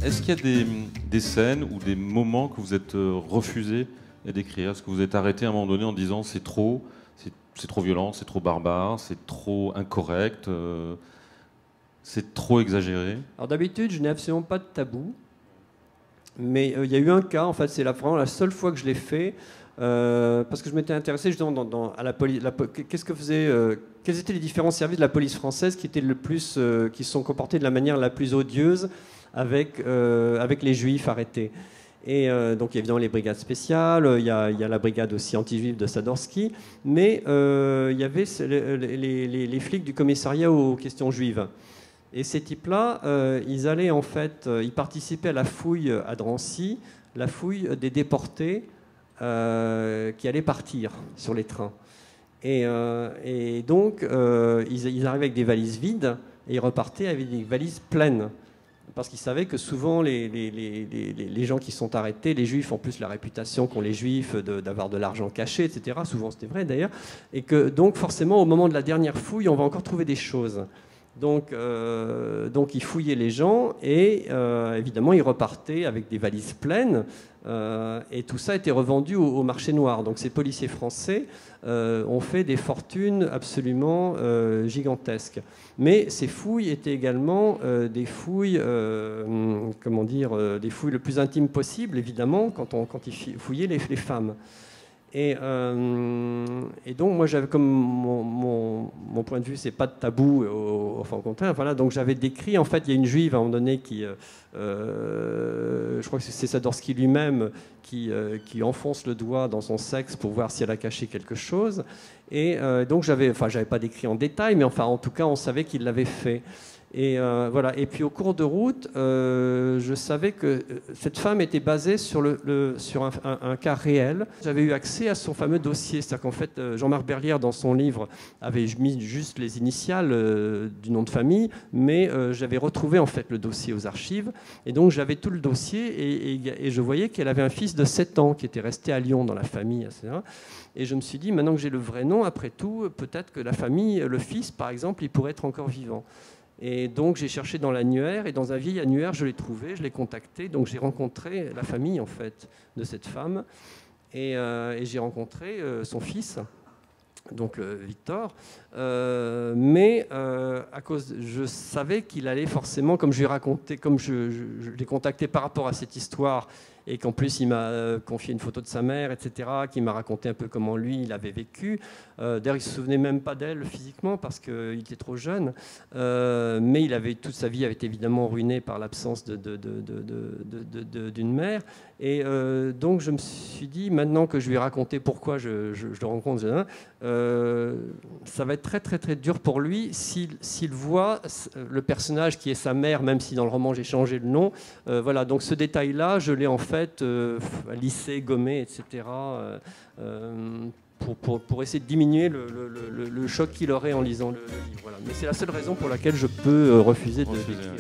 Est-ce qu'il y a des scènes ou des moments que vous êtes refusé d'écrire? Est-ce que vous êtes arrêté à un moment donné en disant c'est trop violent, c'est trop barbare, c'est trop incorrect, c'est trop exagéré? Alors d'habitude, je n'ai absolument pas de tabou. Mais il y a eu un cas, en fait, c'est vraiment la seule fois que je l'ai fait, parce que je m'étais intéressé justement à la police. Qu'est-ce que faisait, quels étaient les différents services de la police française qui étaient qui se sont comportés de la manière la plus odieuse avec les juifs arrêtés. Et donc il y a évidemment les brigades spéciales, il y a la brigade aussi anti-juive de Sadorski, mais il y avait les flics du commissariat aux questions juives. Et ces types-là, ils participaient à la fouille à Drancy, la fouille des déportés qui allaient partir sur les trains. Et donc, ils arrivaient avec des valises vides et ils repartaient avec des valises pleines. Parce qu'ils savaient que souvent, les gens qui sont arrêtés, les juifs ont plus la réputation qu'ont les juifs d'avoir de l'argent caché, etc. Souvent, c'était vrai d'ailleurs. Et que donc, forcément, au moment de la dernière fouille, on va encore trouver des choses. Donc ils fouillaient les gens et évidemment ils repartaient avec des valises pleines et tout ça était revendu au marché noir. Donc ces policiers français ont fait des fortunes absolument gigantesques. Mais ces fouilles étaient également des fouilles, des fouilles le plus intimes possible, évidemment, quand ils fouillaient les femmes. Et donc moi j'avais comme mon point de vue, c'est pas de tabou, enfin au contraire, voilà, donc j'avais décrit, en fait il y a une juive à un moment donné qui je crois que c'est Sadorski lui-même qui enfonce le doigt dans son sexe pour voir si elle a caché quelque chose, et donc j'avais pas décrit en détail, mais enfin en tout cas on savait qu'il l'avait fait. Et voilà. Et puis au cours de route, je savais que cette femme était basée sur un cas réel. J'avais eu accès à son fameux dossier. C'est-à-dire qu'en fait, Jean-Marc Berlière, dans son livre, avait mis juste les initiales du nom de famille, mais j'avais retrouvé en fait le dossier aux archives. Et donc j'avais tout le dossier et je voyais qu'elle avait un fils de 7 ans qui était resté à Lyon dans la famille, etc. Et je me suis dit, maintenant que j'ai le vrai nom, après tout, peut-être que la famille, le fils par exemple, il pourrait être encore vivant. Et donc j'ai cherché dans l'annuaire, et dans un vieil annuaire, je l'ai trouvé, je l'ai contacté. Donc j'ai rencontré la famille en fait de cette femme, et j'ai rencontré son fils, donc Victor. Mais à cause, je savais qu'il allait forcément, comme je lui ai raconté, comme je l'ai contacté par rapport à cette histoire, et qu'en plus il m'a confié une photo de sa mère, etc., qui m'a raconté un peu comment lui il avait vécu. D'ailleurs il ne se souvenait même pas d'elle physiquement parce qu'il était trop jeune, mais toute sa vie avait été évidemment ruinée par l'absence d'une mère. Et donc je me suis dit, maintenant que je lui ai raconté pourquoi je le rencontre, ça va être très très très dur pour lui s'il voit le personnage qui est sa mère, même si dans le roman j'ai changé le nom. Voilà, donc ce détail-là, je l'ai en fait lissé, gommé, etc. Pour essayer de diminuer le choc qu'il aurait en lisant le livre. Voilà. Mais c'est la seule raison pour laquelle je peux refuser de l'écrire.